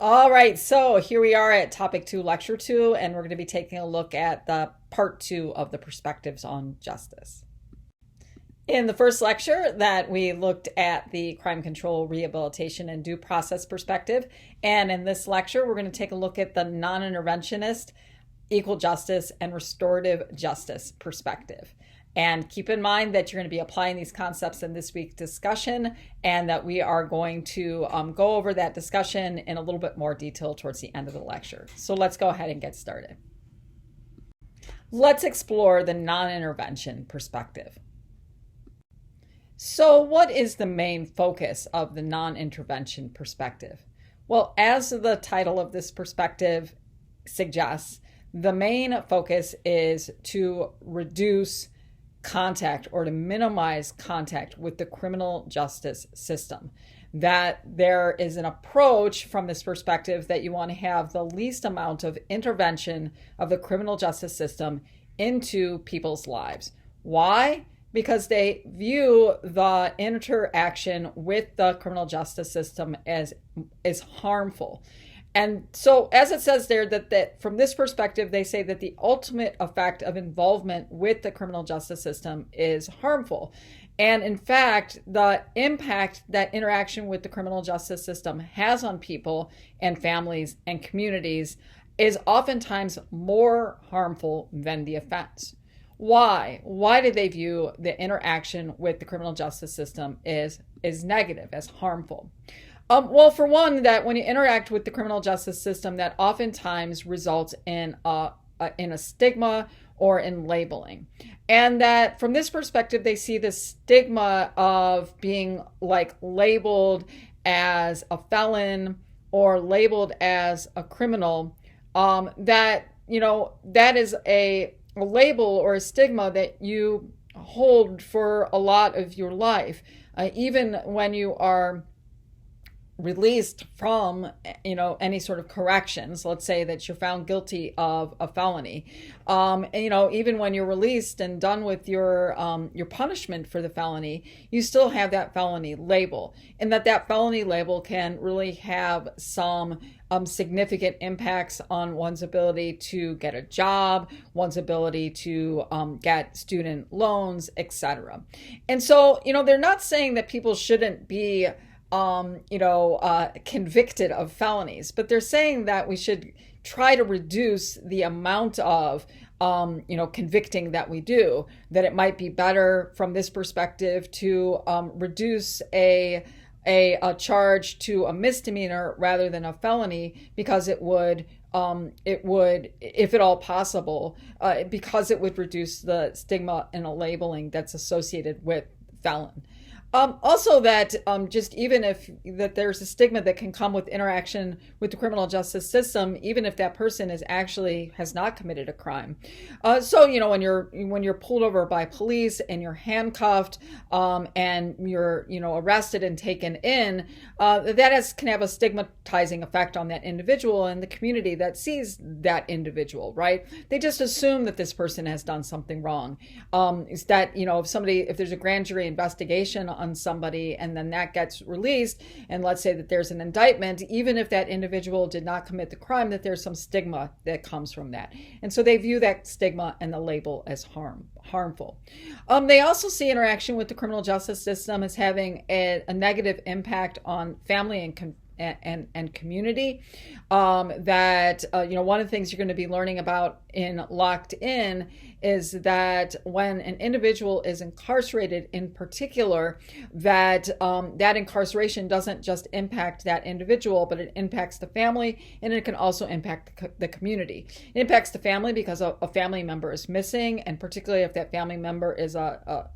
All right, so here we are at topic 2, lecture 2, and we're going to be taking a look at the part 2 of the perspectives on justice. In the first lecture that we looked at the crime control, rehabilitation, and due process perspective, and in this lecture we're going to take a look at the non-interventionist, equal justice, and restorative justice perspective. And keep in mind that you're going to be applying these concepts in this week's discussion, and that we are going to go over that discussion in a little bit more detail towards the end of the lecture. So let's go ahead and get started. Let's explore the non-intervention perspective. So what is the main focus of the non-intervention perspective? Well, as the title of this perspective suggests, the main focus is to reduce contact or to minimize contact with the criminal justice system. That there is an approach from this perspective that you want to have the least amount of intervention of the criminal justice system into people's lives. Why? Because they view the interaction with the criminal justice system as harmful. And so, as it says there, that from this perspective, they say that the ultimate effect of involvement with the criminal justice system is harmful. And in fact, the impact that interaction with the criminal justice system has on people and families and communities is oftentimes more harmful than the offense. Why? Why do they view the interaction with the criminal justice system as negative, as harmful? Well, for one, that when you interact with the criminal justice system, that oftentimes results in a stigma or in labeling. And that from this perspective, they see the stigma of being like labeled as a felon or labeled as a criminal, that is a label or a stigma that you hold for a lot of your life, even when you are released from any sort of corrections. Let's say that you're found guilty of a felony, even when you're released and done with your punishment for the felony, you still have that felony label, and that felony label can really have some significant impacts on one's ability to get a job, one's ability to get student loans, etc. And so they're not saying that people shouldn't be convicted of felonies, but they're saying that we should try to reduce the amount of, convicting that we do, that it might be better from this perspective to reduce a charge to a misdemeanor rather than a felony, because it would, if at all possible, because it would reduce the stigma and a labeling that's associated with felon. Also that just even if that there's a stigma that can come with interaction with the criminal justice system, even if that person has not committed a crime. So when you're pulled over by police and you're handcuffed and you're arrested and taken in, that can have a stigmatizing effect on that individual and the community that sees that individual. Right? They just assume that this person has done something wrong. Is that if there's a grand jury investigation on somebody and then that gets released, and let's say that there's an indictment, even if that individual did not commit the crime, that there's some stigma that comes from that. And so they view that stigma and the label as harmful. They also see interaction with the criminal justice system as having a negative impact on family and community. That one of the things you're going to be learning about in Locked In is that when an individual is incarcerated in particular, that that incarceration doesn't just impact that individual, but it impacts the family, and it can also impact the community. It impacts the family because a family member is missing, and particularly if that family member is a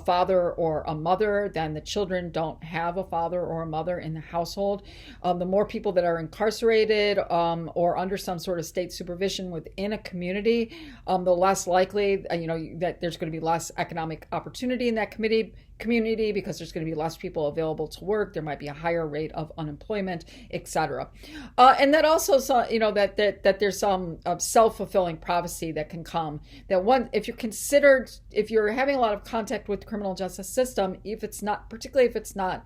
father or a mother, then the children don't have a father or a mother in the household. The more people that are incarcerated or under some sort of state supervision within a community, the less likely that there's going to be less economic opportunity in that community because there's going to be less people available to work. There might be a higher rate of unemployment, etc. And that also, that there's some self-fulfilling prophecy that can come. That if you're having a lot of contact with the criminal justice system, particularly if it's not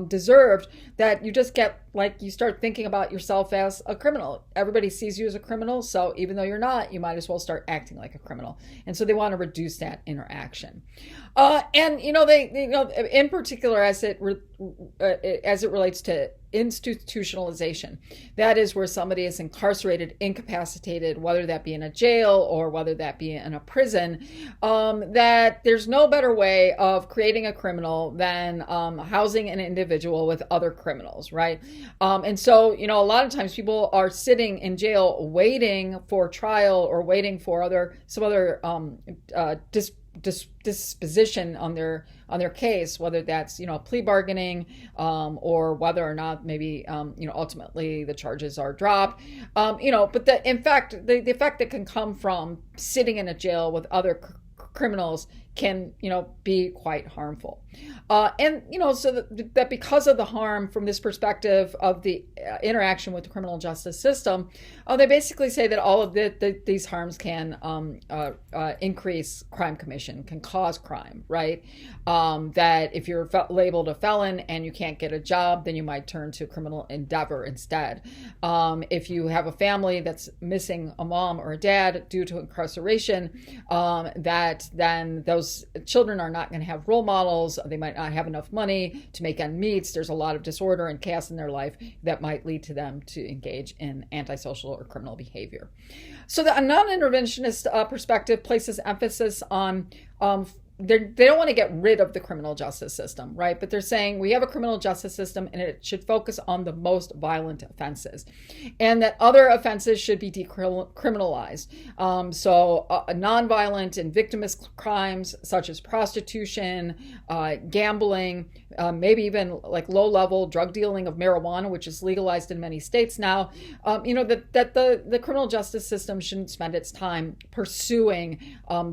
deserved, that you just get, like, you start thinking about yourself as a criminal. Everybody sees you as a criminal, so even though you're not, you might as well start acting like a criminal. And so they want to reduce that interaction. And they in particular, as it relates to institutionalization, that is where somebody is incarcerated, incapacitated, whether that be in a jail or whether that be in a prison, that there's no better way of creating a criminal than housing an individual with other criminals, right? And so, a lot of times people are sitting in jail waiting for trial or waiting for some other disposition on their case, whether that's plea bargaining, or whether or not maybe ultimately the charges are dropped, but the effect that can come from sitting in a jail with other criminals can be quite harmful, and so that because of the harm from this perspective of the interaction with the criminal justice system, they basically say that all of these harms can increase crime commission, can cause crime, right? That if you're labeled a felon and you can't get a job, then you might turn to criminal endeavor instead. If you have a family that's missing a mom or a dad due to incarceration, that then those children are not going to have role models. They might not have enough money to make ends meet. There's a lot of disorder and chaos in their life that might lead to them to engage in antisocial or criminal behavior. So a non-interventionist perspective places emphasis on they don't want to get rid of the criminal justice system, right? But they're saying we have a criminal justice system and it should focus on the most violent offenses, and that other offenses should be decriminalized. So nonviolent and victimless crimes such as prostitution, gambling, maybe even like low-level drug dealing of marijuana, which is legalized in many states now. That the criminal justice system shouldn't spend its time pursuing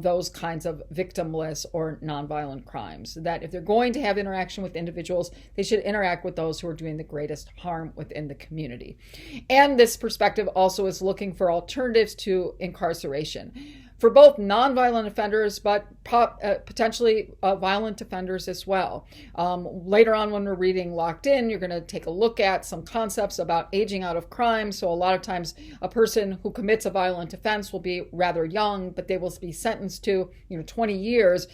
those kinds of victimless or nonviolent crimes. That if they're going to have interaction with individuals, they should interact with those who are doing the greatest harm within the community. And this perspective also is looking for alternatives to incarceration for both nonviolent offenders, but potentially violent offenders as well. Later on, when we're reading Locked In, you're going to take a look at some concepts about aging out of crime. So a lot of times a person who commits a violent offense will be rather young, but they will be sentenced to 20 years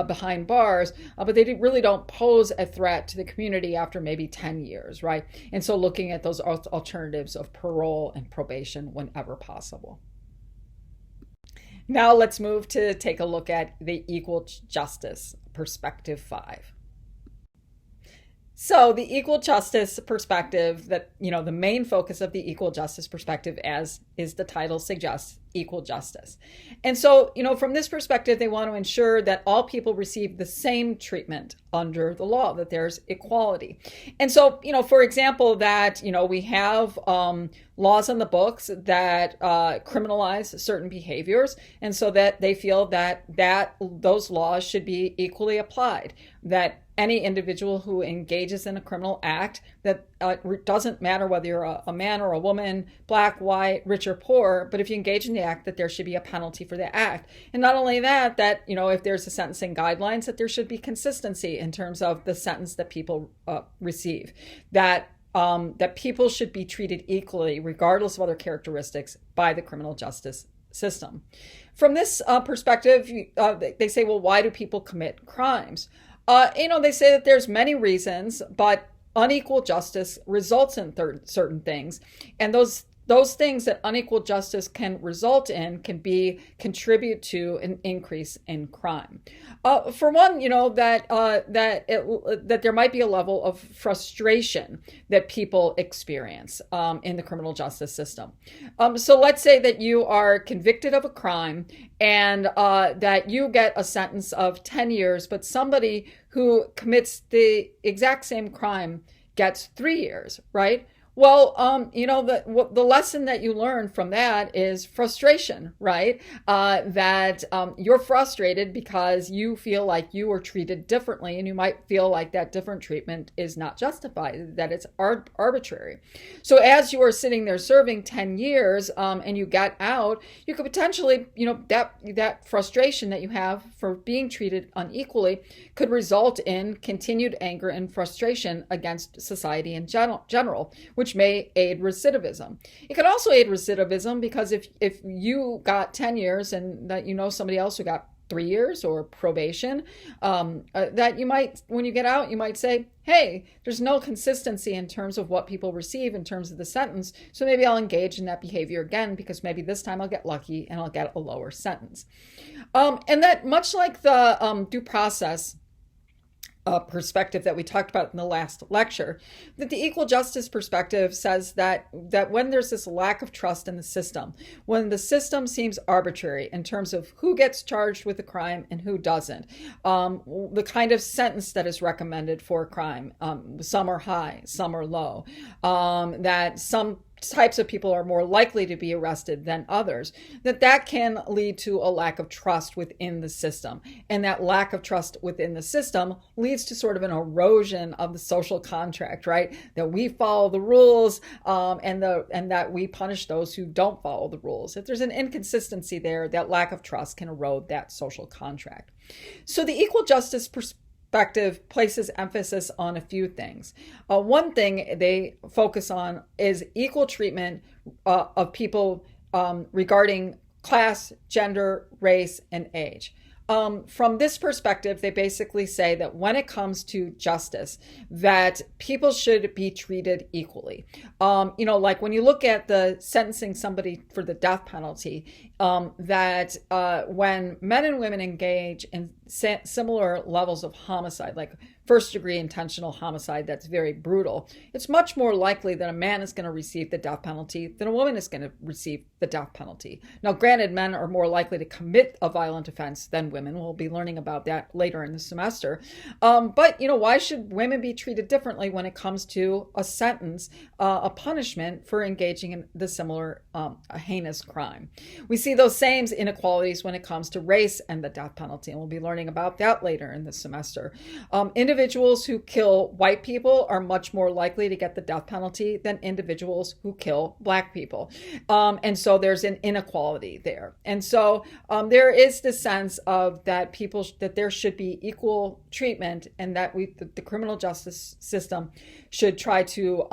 behind bars, but they really don't pose a threat to the community after maybe 10 years, right? And so looking at those alternatives of parole and probation whenever possible. Now let's move to take a look at the equal justice perspective 5. So the equal justice perspective, that, the main focus of the equal justice perspective, as is the title suggests, equal justice. And so, from this perspective, they want to ensure that all people receive the same treatment under the law, that there's equality. And so, for example, that, we have laws on the books that criminalize certain behaviors, and so that they feel that those laws should be equally applied, that any individual who engages in a criminal act, that doesn't matter whether you're a man or a woman, black, white, rich or poor, but if you engage in the act, that there should be a penalty for the act. And not only that, if there's a sentencing guidelines, that there should be consistency in terms of the sentence that people receive, that people should be treated equally, regardless of other characteristics, by the criminal justice system. From this perspective, they say, well, why do people commit crimes? They say that there's many reasons, but unequal justice results in certain things. And those things that unequal justice can result in can contribute to an increase in crime. For one, that there might be a level of frustration that people experience in the criminal justice system. So let's say that you are convicted of a crime and that you get a sentence of 10 years, but somebody who commits the exact same crime gets 3 years, right? Well, the lesson that you learn from that is frustration, right? That you're frustrated because you feel like you were treated differently, and you might feel like that different treatment is not justified, that it's arbitrary. So as you are sitting there serving 10 years and you get out, you could potentially, that frustration that you have for being treated unequally could result in continued anger and frustration against society in general, which may aid recidivism. It could also aid recidivism because if you got 10 years and that somebody else who got 3 years or probation, that you might, when you get out, you might say, hey, there's no consistency in terms of what people receive in terms of the sentence, so maybe I'll engage in that behavior again because maybe this time I'll get lucky and I'll get a lower sentence. And that, much like the due process perspective that we talked about in the last lecture, that the equal justice perspective says that when there's this lack of trust in the system, when the system seems arbitrary in terms of who gets charged with a crime and who doesn't, the kind of sentence that is recommended for a crime, some are high, some are low, that some types of people are more likely to be arrested than others, that can lead to a lack of trust within the system. And that lack of trust within the system leads to sort of an erosion of the social contract, right? That we follow the rules and that we punish those who don't follow the rules. If there's an inconsistency there, that lack of trust can erode that social contract. So the equal justice perspective places emphasis on a few things. One thing they focus on is equal treatment of people regarding class, gender, race, and age. From this perspective, they basically say that when it comes to justice, that people should be treated equally. Like when you look at the sentencing somebody for the death penalty, that when men and women engage in similar levels of homicide, like first-degree intentional homicide that's very brutal, it's much more likely that a man is going to receive the death penalty than a woman is going to receive the death penalty. Now, granted, men are more likely to commit a violent offense than women. We'll be learning about that later in the semester. But, why should women be treated differently when it comes to a sentence, a punishment for engaging in the similar heinous crime? We see those same inequalities when it comes to race and the death penalty, and we'll be learning about that later in the semester. Individuals who kill white people are much more likely to get the death penalty than individuals who kill black people. And so there's an inequality there. And so there is this sense of that there should be equal treatment, and that the criminal justice system should try to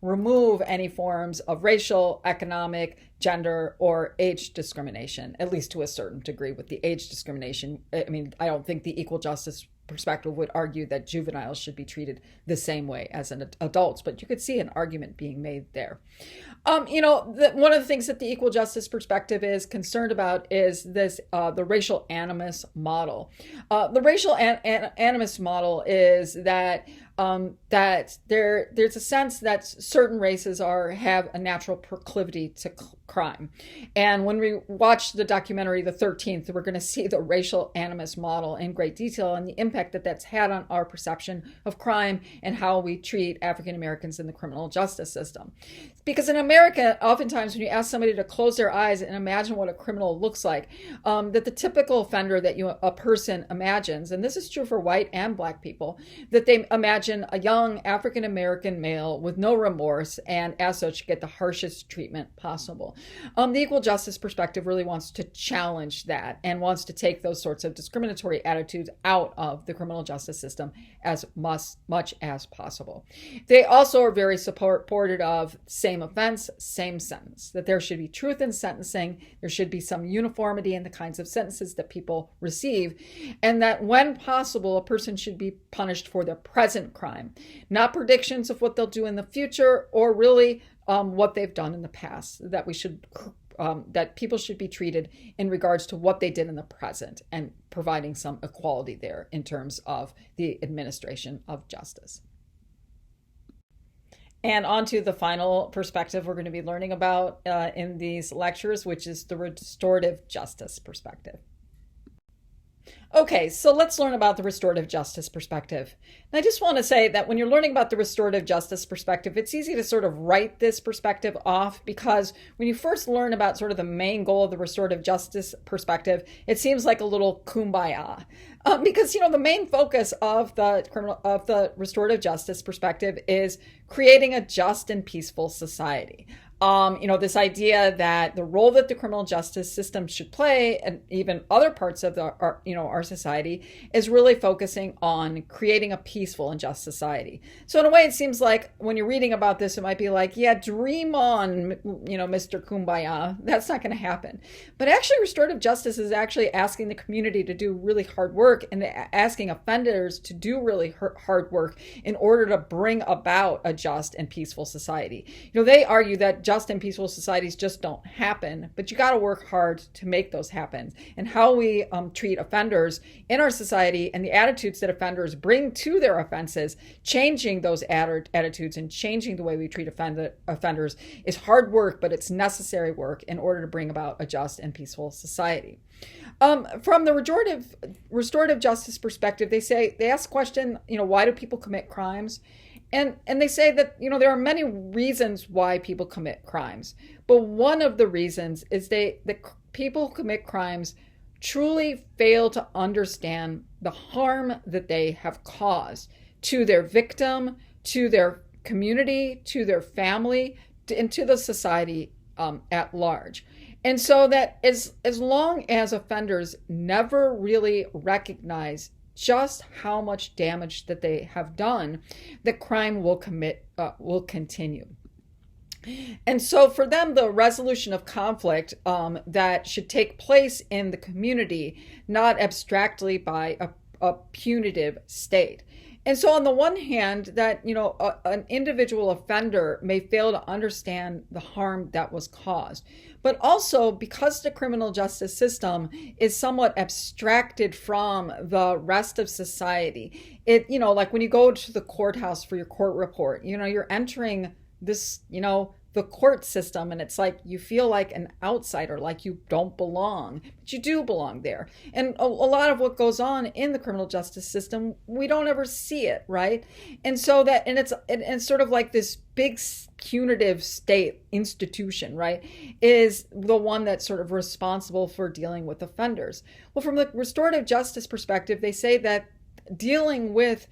remove any forms of racial, economic, gender, or age discrimination, at least to a certain degree. With the age discrimination, I mean, I don't think the equal justice perspective would argue that juveniles should be treated the same way as adults, but you could see an argument being made there. One of the things that the equal justice perspective is concerned about is this, the racial animus model. The racial animus model is that there's a sense that certain races have a natural proclivity to crime. And when we watch the documentary The 13th, we're going to see the racial animus model in great detail and the impact that that's had on our perception of crime and how we treat African Americans in the criminal justice system. Because in America, oftentimes when you ask somebody to close their eyes and imagine what a criminal looks like, that the typical offender that a person imagines, and this is true for white and black people, that they imagine a young African American male with no remorse and as such get the harshest treatment possible. The equal justice perspective really wants to challenge that and wants to take those sorts of discriminatory attitudes out of the criminal justice system as much as possible. They also are very supportive of same offense, same sentence, that there should be truth in sentencing, there should be some uniformity in the kinds of sentences that people receive, and that when possible, a person should be punished for their present crime, not predictions of what they'll do in the future or really what they've done in the past, that people should be treated in regards to what they did in the present and providing some equality there in terms of the administration of justice. And on to the final perspective we're going to be learning about in these lectures, which is the restorative justice perspective. Okay, so let's learn about the restorative justice perspective. And I just want to say that when you're learning about the restorative justice perspective, it's easy to sort of write this perspective off because when you first learn about sort of the main goal of the restorative justice perspective, it seems like a little kumbaya. Because the main focus of the restorative justice perspective is creating a just and peaceful society. This idea that the role that the criminal justice system should play, and even other parts of our society, is really focusing on creating a peaceful and just society. So in a way, it seems like when you're reading about this, it might be like, yeah, dream on, Mr. Kumbaya. That's not going to happen. But actually, restorative justice is actually asking the community to do really hard work and asking offenders to do really hard work in order to bring about a just and peaceful society. They argue that just and peaceful societies just don't happen, but you got to work hard to make those happen. And how we treat offenders in our society and the attitudes that offenders bring to their offenses, changing those attitudes and changing the way we treat offenders is hard work, but it's necessary work in order to bring about a just and peaceful society. From the restorative justice perspective, they ask the question, why do people commit crimes? And they say that, there are many reasons why people commit crimes. But one of the reasons is that people who commit crimes truly fail to understand the harm that they have caused to their victim, to their community, to their family, and to the society at large. And so that as long as offenders never really recognize just how much damage that they have done, the crime will continue. And so for them, the resolution of conflict that should take place in the community, not abstractly by a punitive state. And so on the one hand, that an individual offender may fail to understand the harm that was caused, but also because the criminal justice system is somewhat abstracted from the rest of society. It like when you go to the courthouse for your court report, you're entering this the court system, and it's like you feel like an outsider, like you don't belong, but you do belong there. And a lot of what goes on in the criminal justice system, we don't ever see it, right? And so it's sort of like this big punitive state institution, right, is the one that's sort of responsible for dealing with offenders. Well, from the restorative justice perspective, they say that dealing with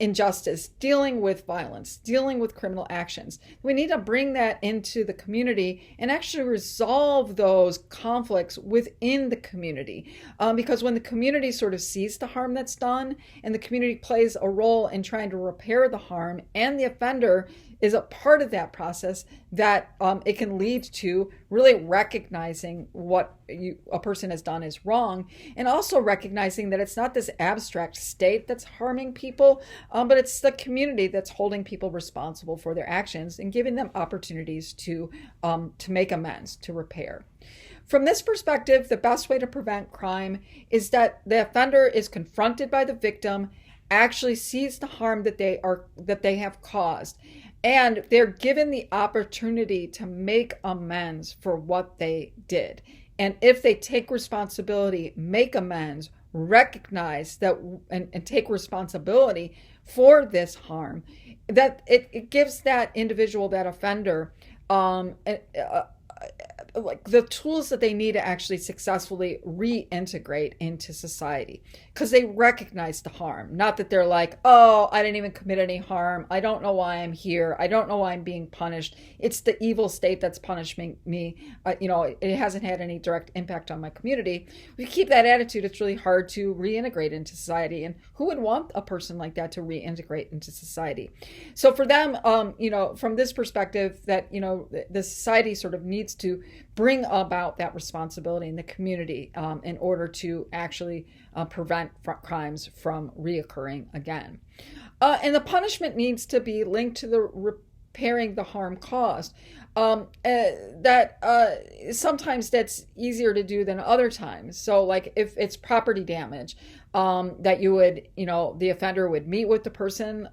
injustice, dealing with violence, dealing with criminal actions, we need to bring that into the community and actually resolve those conflicts within the community. Because when the community sort of sees the harm that's done and the community plays a role in trying to repair the harm and the offender is a part of that process, that it can lead to really recognizing what a person has done is wrong, and also recognizing that it's not this abstract state that's harming people, but it's the community that's holding people responsible for their actions and giving them opportunities to make amends, to repair. From this perspective, the best way to prevent crime is that the offender is confronted by the victim, actually sees the harm that they have caused, and they're given the opportunity to make amends for what they did. And if they take responsibility, make amends, recognize that, and take responsibility for this harm, that it gives that individual, that offender, like the tools that they need to actually successfully reintegrate into society, because they recognize the harm. Not that they're like, oh, I didn't even commit any harm, I don't know why I'm here, I don't know why I'm being punished, it's the evil state that's punishing me, it hasn't had any direct impact on my community. We keep that attitude, it's really hard to reintegrate into society, and who would want a person like that to reintegrate into society? So for them, from this perspective, that the society sort of needs to bring about that responsibility in the community in order to actually prevent crimes from reoccurring again. And the punishment needs to be linked to the repairing the harm caused. Sometimes that's easier to do than other times. So like if it's property damage, that you would, the offender would meet with the person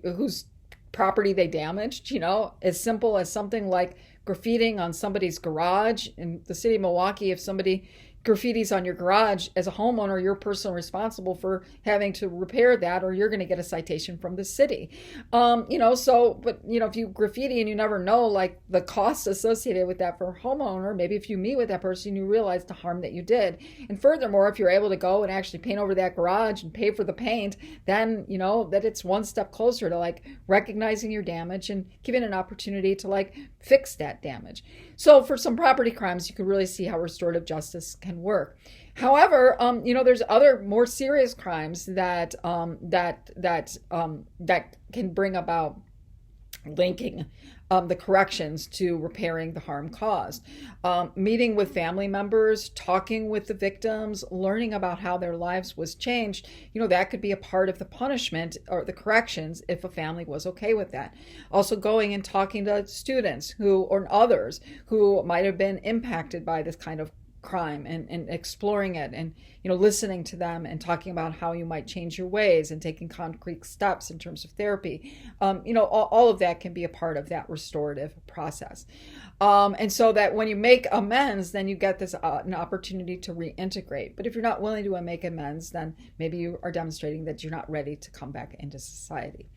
whose property they damaged, as simple as something like graffitiing on somebody's garage. In the city of Milwaukee, if somebody graffitis on your garage, as a homeowner, you're personally responsible for having to repair that, or you're going to get a citation from the city. But if you graffiti and you never know like the costs associated with that for a homeowner, maybe if you meet with that person, you realize the harm that you did. And furthermore, if you're able to go and actually paint over that garage and pay for the paint, then that it's one step closer to like recognizing your damage and giving an opportunity to like fix that damage. So for some property crimes, you can really see how restorative justice can work. However, there's other more serious crimes that can bring about linking the corrections to repairing the harm caused. Meeting with family members, talking with the victims, learning about how their lives was changed, that could be a part of the punishment or the corrections if a family was okay with that. Also going and talking to students or others who might have been impacted by this kind of crime and exploring it and listening to them and talking about how you might change your ways and taking concrete steps in terms of therapy. All of that can be a part of that restorative process. And so that when you make amends, then you get this an opportunity to reintegrate. But if you're not willing to make amends, then maybe you are demonstrating that you're not ready to come back into society.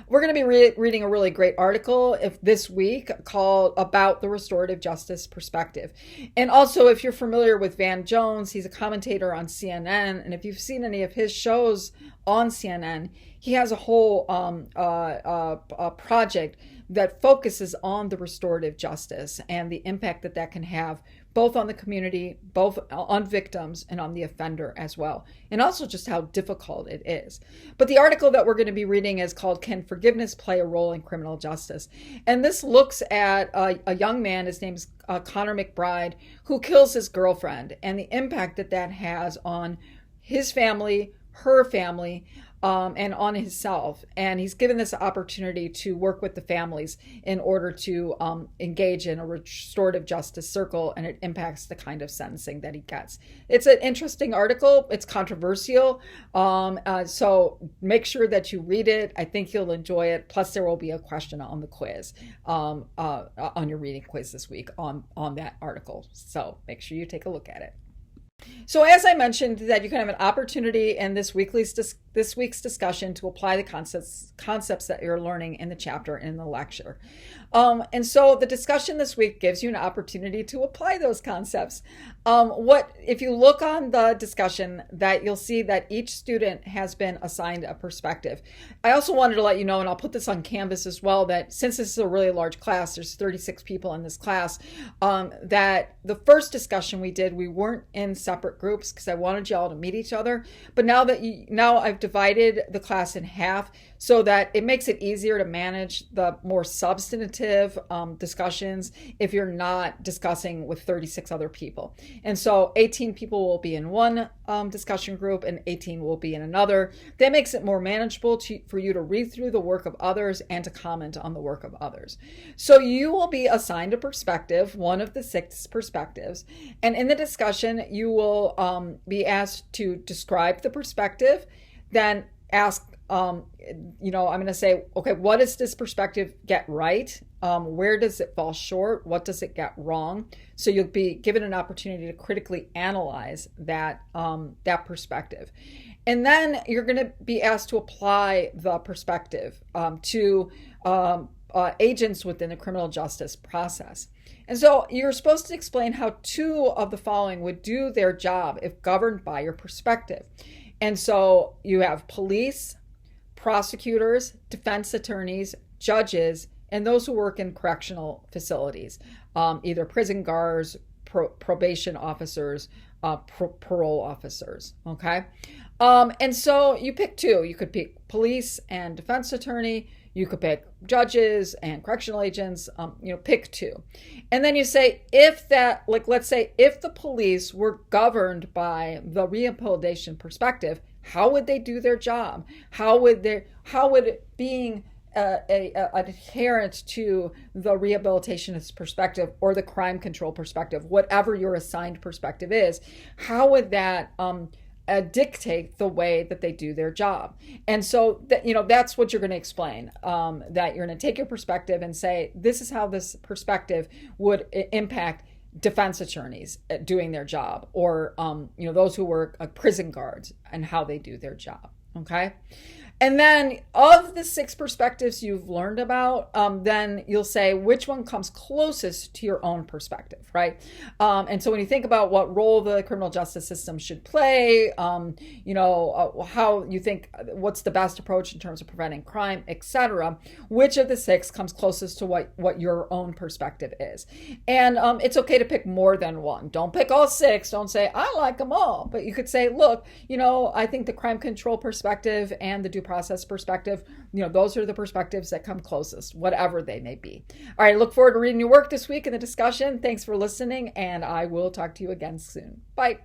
We're going to be reading a really great article this week called About the Restorative Justice Perspective. And also, if you're familiar with Van Jones, he's a commentator on CNN. And if you've seen any of his shows on CNN, he has a whole project that focuses on the restorative justice and the impact that can have both on the community, both on victims and on the offender as well. And also just how difficult it is. But the article that we're going to be reading is called Can Forgiveness Play a Role in Criminal Justice? And this looks at a young man, his name's Connor McBride, who kills his girlfriend and the impact that has on his family, her family, and on himself. And he's given this opportunity to work with the families in order to engage in a restorative justice circle, and it impacts the kind of sentencing that he gets. It's an interesting article. It's controversial. So make sure that you read it. I think you'll enjoy it. Plus, there will be a question on the quiz, on your reading quiz this week on that article. So make sure you take a look at it. So as I mentioned, that you can have an opportunity in this week's discussion to apply the concepts that you're learning in the chapter and in the lecture. And so the discussion this week gives you an opportunity to apply those concepts. If you look on the discussion, that you'll see that each student has been assigned a perspective. I also wanted to let you know, and I'll put this on Canvas as well, that since this is a really large class, there's 36 people in this class, that the first discussion we did, we weren't in separate groups because I wanted y'all to meet each other. But now I've divided the class in half so that it makes it easier to manage the more substantive discussions if you're not discussing with 36 other people. And so 18 people will be in one discussion group and 18 will be in another. That makes it more manageable for you to read through the work of others and to comment on the work of others. So you will be assigned a perspective, one of the 6 perspectives. And in the discussion, you will be asked to describe the perspective, then ask, I'm going to say, okay, what does this perspective get right? Where does it fall short? What does it get wrong? So you'll be given an opportunity to critically analyze that perspective. And then you're going to be asked to apply the perspective to agents within the criminal justice process. And so you're supposed to explain how 2 of the following would do their job if governed by your perspective. And so you have police, prosecutors, defense attorneys, judges, and those who work in correctional facilities, either prison guards, probation officers, parole officers, okay? And so you pick 2. You could pick police and defense attorney. You could pick judges and correctional agents, pick 2. And then you say, let's say if the police were governed by the rehabilitation perspective, how would they do their job? How would being adherent to the rehabilitationist perspective or the crime control perspective, whatever your assigned perspective is, how would that dictate the way that they do their job? And so that's what you're going to explain, that you're going to take your perspective and say, this is how this perspective would impact defense attorneys doing their job, or those who work prison guards and how they do their job. Okay. And then of the 6 perspectives you've learned about, then you'll say which one comes closest to your own perspective, right? And so when you think about what role the criminal justice system should play, how you think what's the best approach in terms of preventing crime, etc., which of the 6 comes closest to what your own perspective is? And it's okay to pick more than one. Don't pick all 6. Don't say, I like them all. But you could say, look, I think the crime control perspective and the due process perspective, those are the perspectives that come closest, whatever they may be. All right, look forward to reading your work this week in the discussion. Thanks for listening, and I will talk to you again soon. Bye.